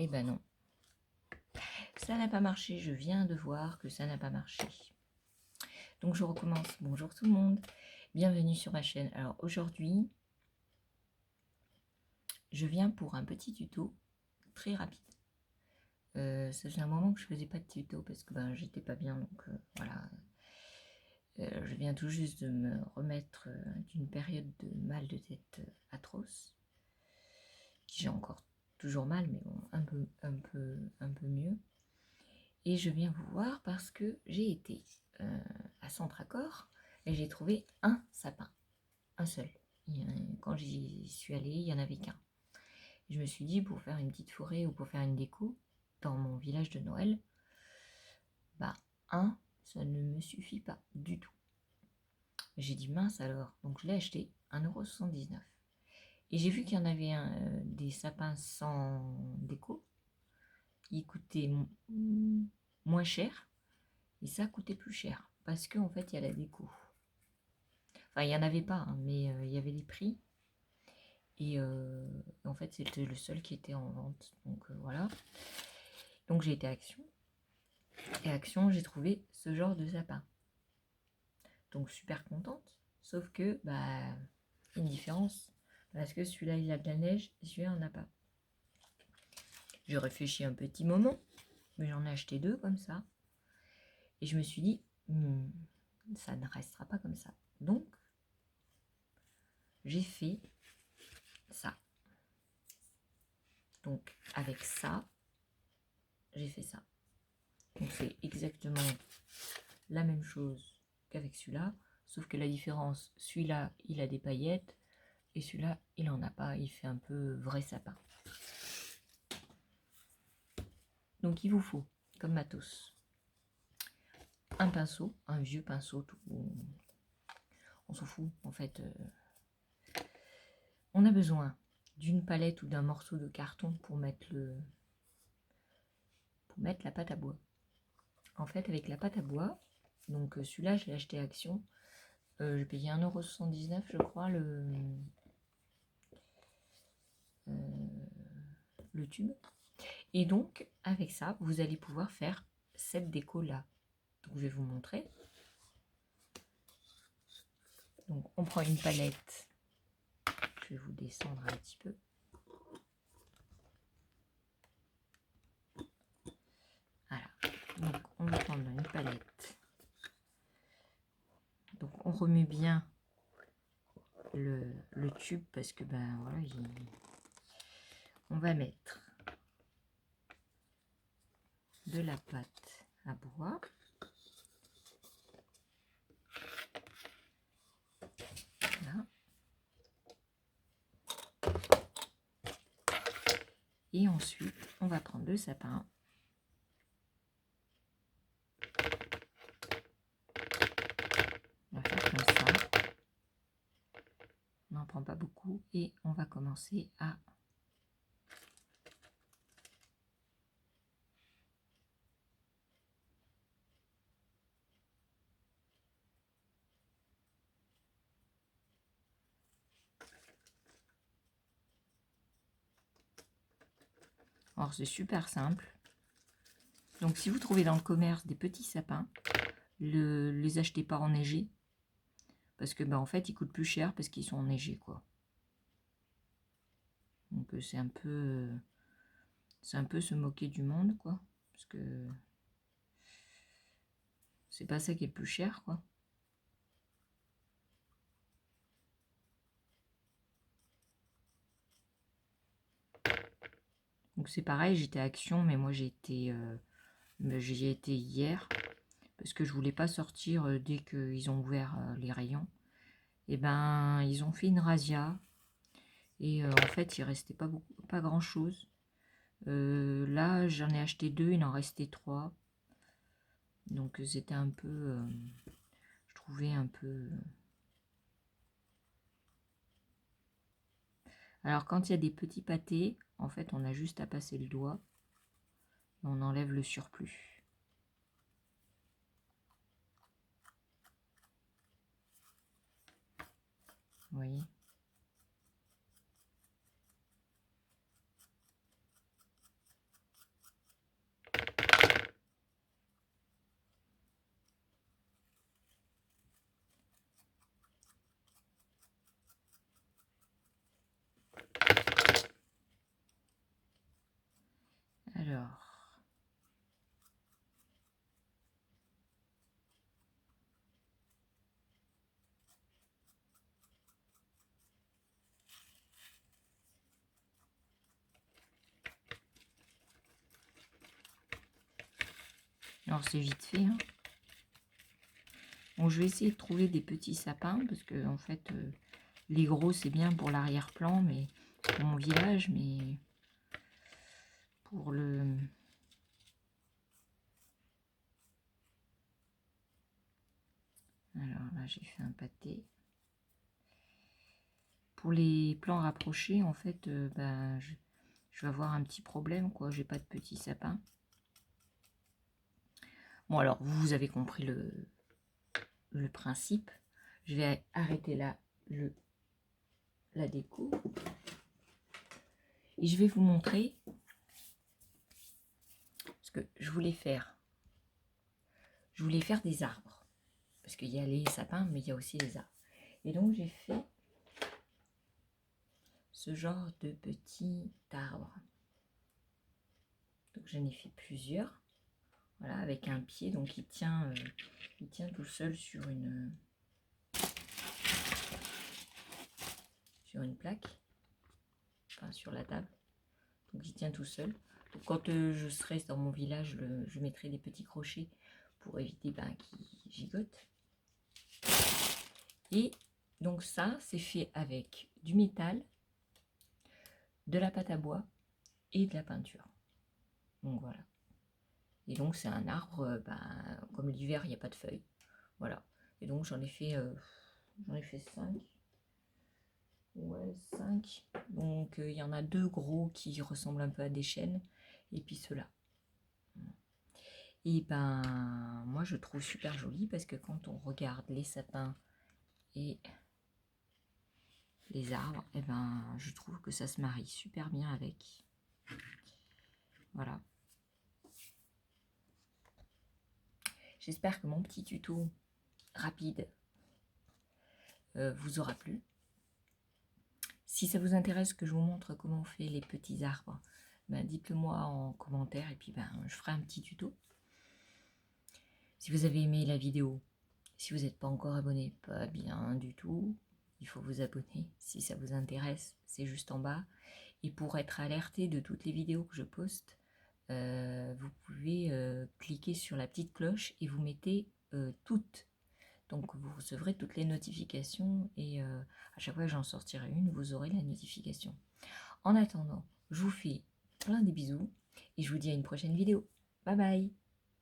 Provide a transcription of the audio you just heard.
Eh ben non. Ça n'a pas marché, je viens de voir que ça n'a pas marché. Donc je recommence. Bonjour tout le monde, bienvenue sur ma chaîne. Alors aujourd'hui, je viens pour un petit tuto très rapide. Ça faisait un moment que je faisais pas de tuto parce que j'étais pas bien, donc voilà. Je viens tout juste de me remettre d'une période de mal de tête atroce. J'ai encore toujours mal, mais bon, un peu mieux. Et je viens vous voir parce que j'ai été à Centracor et j'ai trouvé un sapin, un seul. Quand j'y suis allée, il n'y en avait qu'un. Je me suis dit, pour faire une petite forêt ou pour faire une déco dans mon village de Noël, ça ne me suffit pas du tout. J'ai dit mince alors, donc je l'ai acheté 1,79 €. Et j'ai vu qu'il y en avait des sapins sans déco. Ils coûtaient moins cher et ça coûtait plus cher parce qu'en fait il y a la déco. Enfin, il n'y en avait pas, hein, mais il y avait les prix. Et en fait, c'était le seul qui était en vente. Donc voilà. Donc j'ai été à Action. Et à Action, j'ai trouvé ce genre de sapin. Donc super contente. Sauf que, une différence. Parce que celui-là, il a de la neige et celui-là, il n'en a pas. J'ai réfléchi un petit moment. Mais j'en ai acheté deux comme ça. Et je me suis dit, ça ne restera pas comme ça. Donc, j'ai fait ça. Donc, avec ça, j'ai fait ça. Donc, c'est exactement la même chose qu'avec celui-là. Sauf que la différence, celui-là, il a des paillettes. Et celui-là, il en a pas. Il fait un peu vrai sapin. Donc, il vous faut, comme matos, un pinceau, un vieux pinceau, tout. On s'en fout, en fait. On a besoin d'une palette ou d'un morceau de carton pour mettre la pâte à bois. En fait, avec la pâte à bois, donc celui-là, je l'ai acheté à Action. J'ai payé 1,79 €, je crois, le tube. Et donc, avec ça, vous allez pouvoir faire cette déco-là. Donc, je vais vous montrer. Donc, on prend une palette. Je vais vous descendre un petit peu. Voilà. Donc, on va prendre une palette. Donc, on remet bien le tube parce que, voilà, on va mettre de la pâte à bois. Voilà. Et ensuite, on va prendre le sapin. On va faire comme ça. On n'en prend pas beaucoup et on va commencer à alors c'est super simple. Donc si vous trouvez dans le commerce des petits sapins, les achetez pas enneigés. Parce que en fait ils coûtent plus cher parce qu'ils sont enneigés quoi. Donc c'est un peu se moquer du monde quoi. Parce que c'est pas ça qui est le plus cher quoi. Donc c'est pareil, j'étais à Action, mais moi j'y été hier. Parce que je voulais pas sortir dès qu'ils ont ouvert les rayons. Et ils ont fait une razzia. Et en fait, il restait pas grand chose. Là, j'en ai acheté 2, il en restait 3. Donc c'était un peu, je trouvais un peu. Alors quand il y a des petits pâtés, en fait, on a juste à passer le doigt. Et on enlève le surplus. Vous voyez ? Alors c'est vite fait, hein. Bon, je vais essayer de trouver des petits sapins, parce que en fait, les gros c'est bien pour l'arrière-plan, mais pour mon village, mais pour le... Alors là, j'ai fait un pâté. Pour les plans rapprochés, en fait, ben, je vais avoir un petit problème, quoi. J'ai pas de petits sapins. Bon, alors, vous avez compris le principe. Je vais arrêter là la déco. Et je vais vous montrer ce que je voulais faire. Je voulais faire des arbres. Parce qu'il y a les sapins, mais il y a aussi les arbres. Et donc, j'ai fait ce genre de petit arbre. Donc, j'en ai fait plusieurs. Voilà, avec un pied, donc il tient tout seul sur une plaque, enfin sur la table. Donc il tient tout seul. Donc, quand je serai dans mon village, je mettrai des petits crochets pour éviter qu'il gigote. Et donc ça, c'est fait avec du métal, de la pâte à bois et de la peinture. Donc voilà. Et donc c'est un arbre, comme l'hiver, il n'y a pas de feuilles. Voilà. Et donc j'en ai fait 5. Ouais, 5. Donc il y en a 2 gros qui ressemblent un peu à des chênes. Et puis ceux-là. Et moi je trouve super joli parce que quand on regarde les sapins et les arbres, et je trouve que ça se marie super bien avec. Voilà. J'espère que mon petit tuto rapide vous aura plu. Si ça vous intéresse que je vous montre comment on fait les petits arbres, dites-le moi en commentaire et puis je ferai un petit tuto. Si vous avez aimé la vidéo, si vous n'êtes pas encore abonné, pas bien du tout, il faut vous abonner. Si ça vous intéresse, c'est juste en bas. Et pour être alerté de toutes les vidéos que je poste, vous pouvez cliquer sur la petite cloche et vous mettez toutes. Donc vous recevrez toutes les notifications et à chaque fois que j'en sortirai une, vous aurez la notification. En attendant, je vous fais plein de bisous et je vous dis à une prochaine vidéo. Bye bye!